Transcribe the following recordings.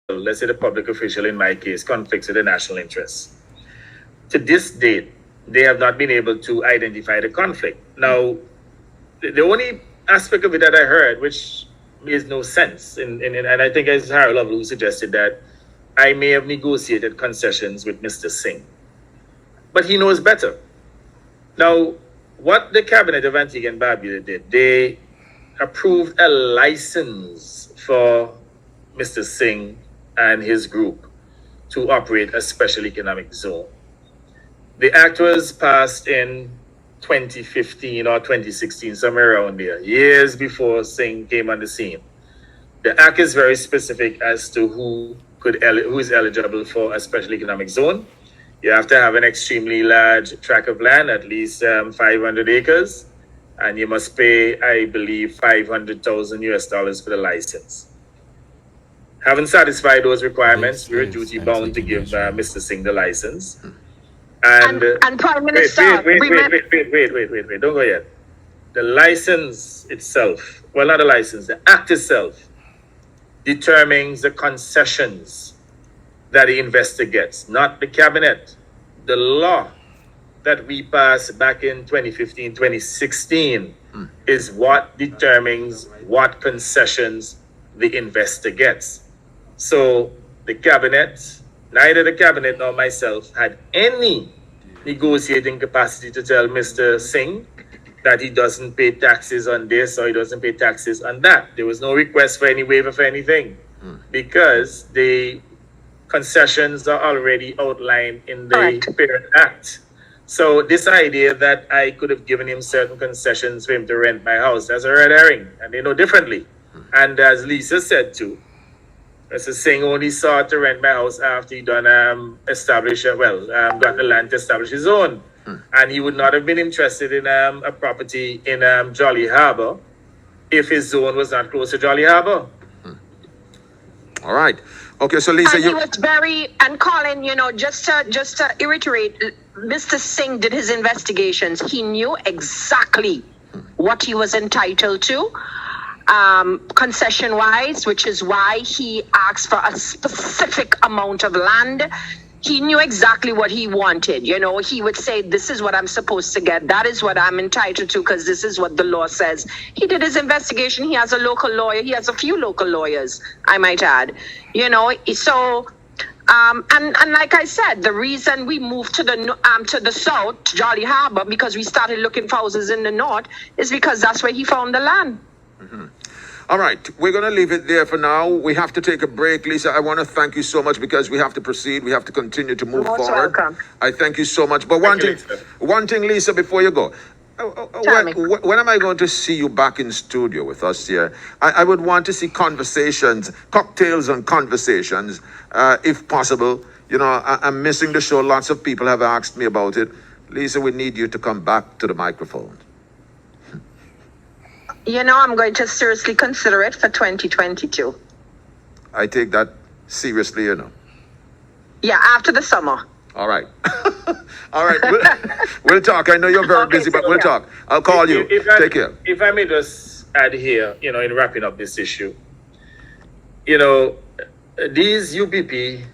official, let's say the public official in my case, conflicts with the national interest. To this date, they have not been able to identify the conflict. Now, the only aspect of it that I heard, which makes no sense, and I think it's Harold Lovell who suggested that I may have negotiated concessions with Mr. Singh. But he knows better. Now, what the cabinet of Antigua and Barbuda did, they approved a license for Mr. Singh and his group to operate a special economic zone. The act was passed in 2015 or 2016, somewhere around there, years before Singh came on the scene. The act is very specific as to who is eligible for a special economic zone. You have to have an extremely large tract of land, at least 500 acres, and you must pay, I believe, $500,000 for the license. Having satisfied those requirements, we're duty bound to give Mr. Singh the license. And Prime Minister, wait, don't go yet. The license itself, well, not the license, the act itself determines the concessions that the investor gets, not the cabinet. The law that we passed back in 2015, 2016 is what determines what concessions the investor gets. So the cabinet, neither the cabinet nor myself had any negotiating capacity to tell Mr. Singh that he doesn't pay taxes on this or he doesn't pay taxes on that. There was no request for any waiver for anything because the concessions are already outlined in the Parent Act. So this idea that I could have given him certain concessions for him to rent my house, that's a red herring, and they know differently. And as Lisa said too, Mr. Singh only sought to rent my house after he done got the land to establish his own. And he would not have been interested in a property in Jolly Harbour if his zone was not close to Jolly Harbour. All right. Okay, so Lisa, he was and Colin, just to reiterate, Mr. Singh did his investigations. He knew exactly what he was entitled to, concession-wise, which is why he asked for a specific amount of land. He knew exactly what he wanted. He would say, this is what I'm supposed to get. That is what I'm entitled to because this is what the law says. He did his investigation. He has a local lawyer. He has a few local lawyers, I might add. So, and like I said, the reason we moved to the south, to Jolly Harbour, because we started looking for houses in the north, is because that's where he found the land. Mm-hmm. All right, we're going to leave it there for now. We have to take a break. Lisa, I want to thank you so much because we have to proceed. We have to continue to move forward. Welcome. I thank you so much. But one thing, Lisa, before you go, when am I going to see you back in studio with us here? I would want to see conversations, cocktails and conversations, if possible. I'm missing the show. Lots of people have asked me about it. Lisa, we need you to come back to the microphone. I'm going to seriously consider it for 2022. I take that seriously, Yeah, after the summer. All right. All right. We'll talk. I know you're very busy, but we'll talk. I'll call you. Take care. If I may just add here, in wrapping up this issue, these UPP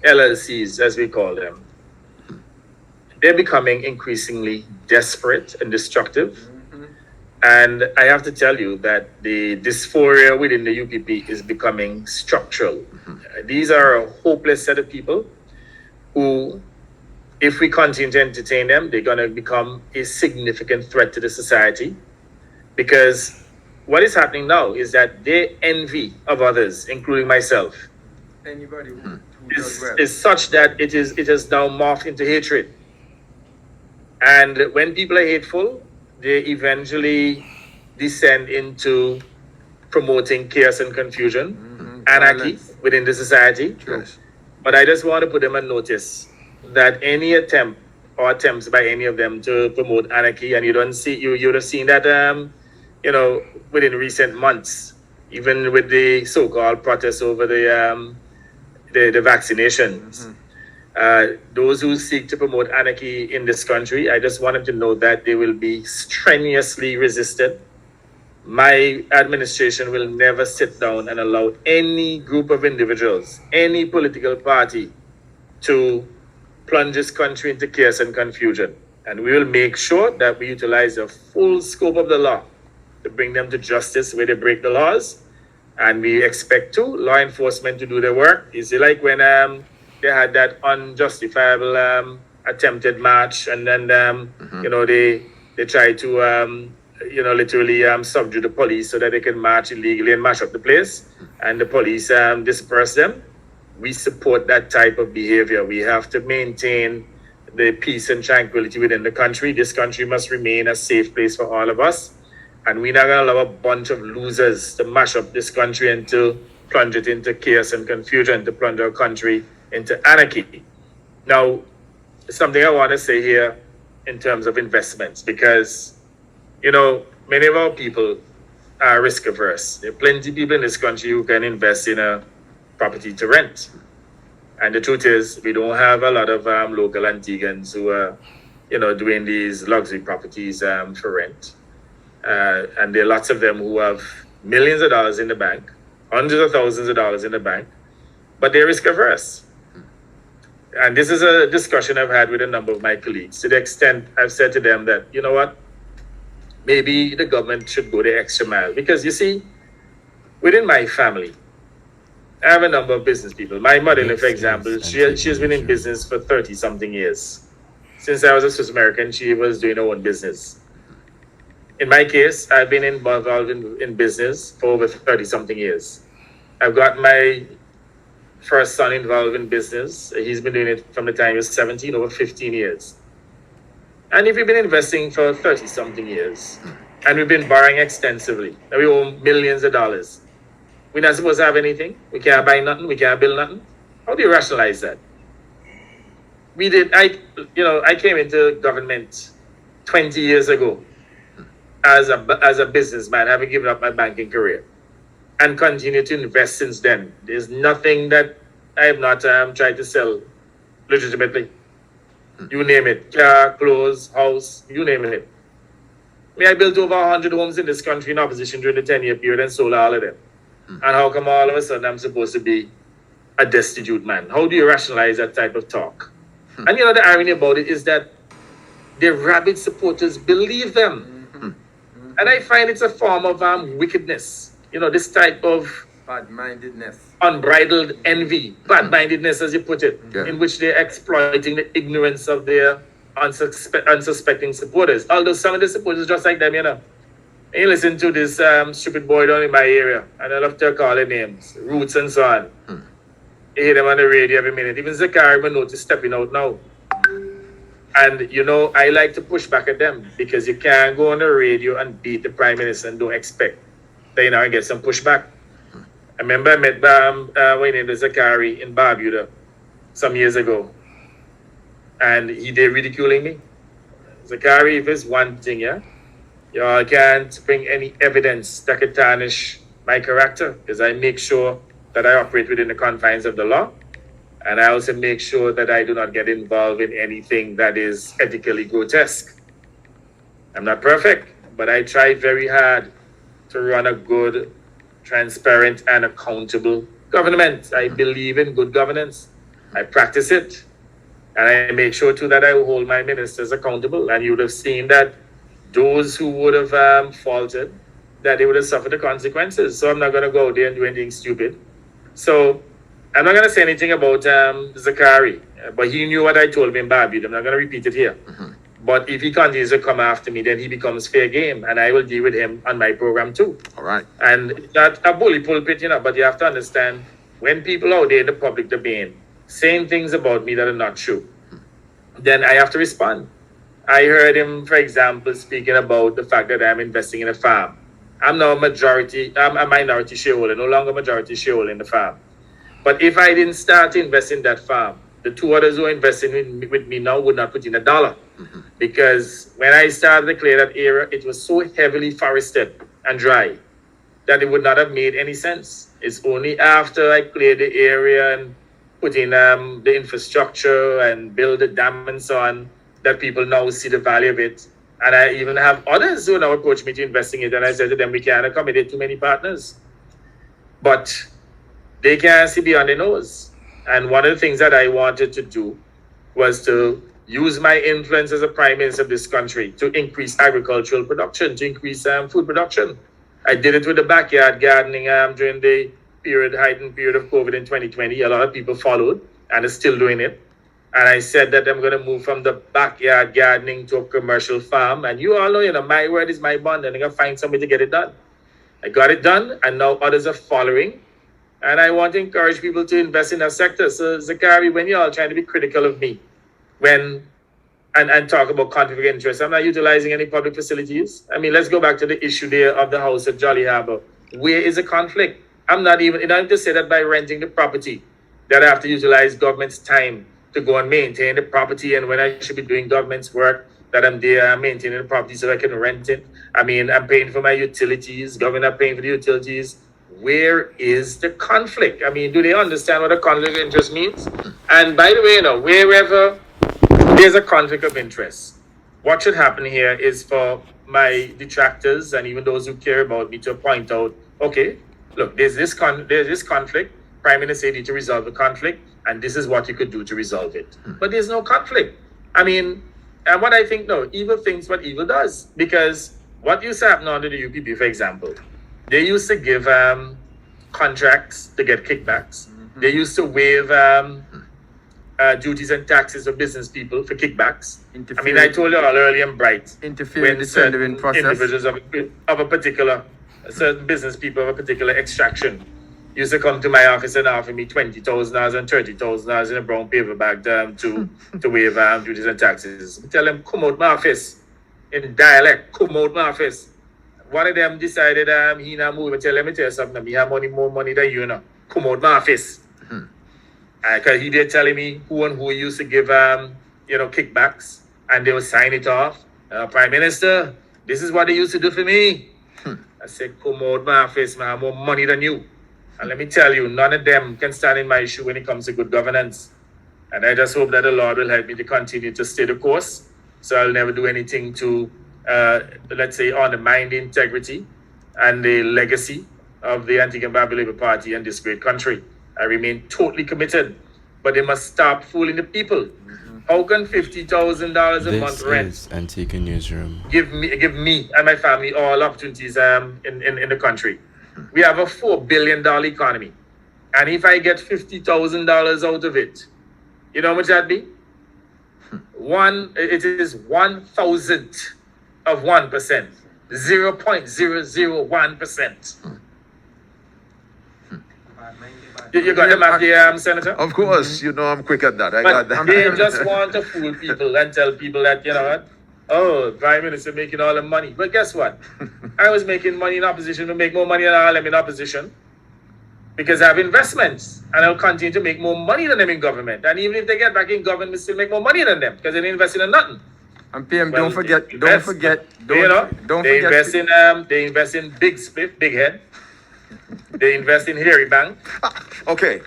LLCs, as we call them, they're becoming increasingly desperate and destructive. And I have to tell you that the dysphoria within the UPP is becoming structural. These are a hopeless set of people who, if we continue to entertain them, they're going to become a significant threat to the society. Because what is happening now is that their envy of others, including myself, anybody who is such that it has now morphed into hatred. And when people are hateful, they eventually descend into promoting chaos and confusion, anarchy within the society. Yes. But I just want to put them on notice that any attempt or attempts by any of them to promote anarchy, and you would have seen that, within recent months, even with the so-called protests over the vaccinations. Those who seek to promote anarchy in this country, I just want them to know that they will be strenuously resisted my administration will never sit down and allow any group of individuals, any political party, to plunge this country into chaos and confusion. And we will make sure that we utilize the full scope of the law to bring them to justice where they break the laws. And we expect law enforcement to do their work. Is it like when they had that unjustifiable attempted march, and then they tried to literally subdue the police so that they can march illegally and mash up the place, and the police disperse them? We support that type of behavior. We have to maintain the peace and tranquility within the country. This country must remain a safe place for all of us. And we're not going to allow a bunch of losers to mash up this country and to plunge it into chaos and confusion, to plunge our country into anarchy. Now, something I want to say here in terms of investments, because, many of our people are risk averse. There are plenty of people in this country who can invest in a property to rent. And the truth is, we don't have a lot of local Antiguans who are, doing these luxury properties for rent. And there are lots of them who have millions of dollars in the bank, hundreds of thousands of dollars in the bank, but they're risk averse. And this is a discussion I've had with a number of my colleagues, to the extent I've said to them that, you know what, maybe the government should go the extra mile. Because you see, within my family, I have a number of business people. My mother, for example, she has been in business for 30-something years. Since I was a Swiss American, she was doing her own business. In my case, I've been involved in business for over 30-something years. I've got my first son involved in business. He's been doing it from the time he was 17, over 15 years. And if we've been investing for 30-something years, and we've been borrowing extensively, and we owe millions of dollars, we're not supposed to have anything. We can't buy nothing. We can't build nothing. How do you rationalize that? I came into government 20 years ago as a businessman, having given up my banking career, and continue to invest since then. There's nothing that I have not tried to sell legitimately. You name it, car, clothes, house, you name it. I built over 100 homes in this country in opposition during the 10-year period and sold all of them. And how come all of a sudden I'm supposed to be a destitute man? How do you rationalize that type of talk? And the irony about it is that the rabid supporters believe them. And I find it's a form of wickedness. This type of bad-mindedness, unbridled envy, bad-mindedness, as you put it, in which they're exploiting the ignorance of their unsuspecting supporters. Although some of the supporters just like them, And you listen to this stupid boy down in my area, and I love to call their names, Roots and so on. You hear them on the radio every minute. Even Zachary Minot is stepping out now. And, I like to push back at them, because you can't go on the radio and beat the Prime Minister and don't expect that I get some pushback. I remember I met when he was Zachary in Barbuda some years ago, and he did ridiculing me. Zachary, if it's one thing, y'all can't bring any evidence that could tarnish my character, because I make sure that I operate within the confines of the law. And I also make sure that I do not get involved in anything that is ethically grotesque. I'm not perfect, but I try very hard to run a good, transparent, and accountable government. I believe in good governance. I practice it. And I make sure, too, that I hold my ministers accountable. And you would have seen that those who would have faltered, that they would have suffered the consequences. So I'm not going to go out there and do anything stupid. So I'm not going to say anything about Zachary, but he knew what I told him in Barbuda. I'm not going to repeat it here. But if he continues to come after me, then he becomes fair game, and I will deal with him on my program too. All right. And it's not a bully pulpit, but you have to understand, when people out there in the public domain saying things about me that are not true, then I have to respond. I heard him, for example, speaking about the fact that I'm investing in a farm. I'm now I'm a minority shareholder, no longer majority shareholder in the farm. But if I didn't start to invest in that farm, the two others who are investing with me now would not put in $1. Because when I started to clear that area, it was so heavily forested and dry that it would not have made any sense. It's only after I cleared the area and put in the infrastructure and build the dam and so on that people now see the value of it. And I even have others who now approach me to investing it, and I said to them, we can't accommodate too many partners. But they can't see beyond their nose. And one of the things that I wanted to do was to use my influence as a prime minister of this country to increase agricultural production, to increase food production. I did it with the backyard gardening during the heightened period of COVID in 2020. A lot of people followed and are still doing it. And I said that I'm going to move from the backyard gardening to a commercial farm. And you all know, my word is my bond, and I'm going to find somebody to get it done. I got it done, and now others are following. And I want to encourage people to invest in that sector. So, Zachary, when you're all trying to be critical of me, and talk about conflict of interest, I'm not utilizing any public facilities. I mean, let's go back to the issue there of the house at Jolly Harbour. Where is the conflict? I'm not to say that by renting the property that I have to utilize government's time to go and maintain the property, and when I should be doing government's work, that I'm there maintaining the property so I can rent it. I mean, I'm paying for my utilities, government are paying for the utilities. Where is the conflict? I mean, do they understand what a conflict of interest means? And by the way, wherever there's a conflict of interest, what should happen here is for my detractors and even those who care about me to point out, okay, look, there's this conflict. Prime Minister, you need to resolve the conflict, and this is what you could do to resolve it. But there's no conflict. I mean, and what I think, evil thinks what evil does. Because what used to happen under the UPP, for example, they used to give contracts to get kickbacks. Mm-hmm. They used to waive duties and taxes of business people for kickbacks. I mean, I told you all earlier and bright. Interfere in the tendering process. Individuals of a particular, certain business people of a particular extraction used to come to my office and offer me $20,000 and $30,000 in a brown paper bag to waive duties and taxes. I tell them, come out my office. In dialect, come out my office. One of them decided he not move. Let me tell you something. He have more money than you know. Come out my office. Because he did telling me who used to give kickbacks, and they would sign it off. Prime Minister, this is what they used to do for me. I said, come out my office, man. I have more money than you. And let me tell you, none of them can stand in my shoe when it comes to good governance. And I just hope that the Lord will help me to continue to stay the course. So I'll never do anything to, let's say, undermine the integrity and the legacy of the Antigua and Barbuda Labour Party and this great country. I remain totally committed, but they must stop fooling the people. Mm-hmm. How can $50,000 a month rent This is Antigua Newsroom. give me and my family all opportunities in the country? We have a $4 billion economy, and if I get $50,000 out of it, you know how much that'd be? It is 1,000th of 1%, 0.001%. You got the math there, Senator? Of course, I'm quick at that. I got that. They just want to fool people and tell people that, Prime Minister making all the money. But guess what? I was making money in opposition to make more money than all them in opposition. Because I have investments, and I'll continue to make more money than them in government. And even if they get back in government, we still make more money than them because they didn't invest in nothing. And PM, don't forget. They invest in big split, big head. They invest in hairy bank. Okay.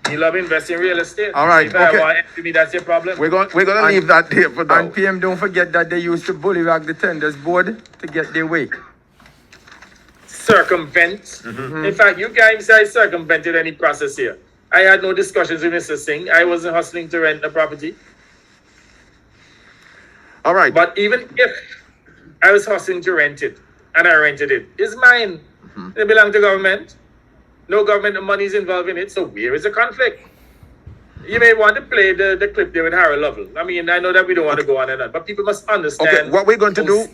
You love investing in real estate. All right. If I want to me, that's your problem. We're gonna leave that there for now. And PM, don't forget that they used to bullywag the tenders board to get their way. Circumvent. Mm-hmm. In fact, you guys circumvented any process here. I had no discussions with Mr. Singh. I wasn't hustling to rent the property. All right. But even if I was hustling to rent it and I rented it, it's mine. Mm-hmm. It belongs to government. No government money is involved in it. So where is the conflict? You may want to play the clip there with Harold Lovell. I mean, I know that we don't want to go on and on, but people must understand. Okay, what we're going to do,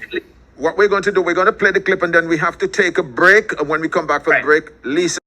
we're going to play the clip, and then we have to take a break. And when we come back from the break, Lisa.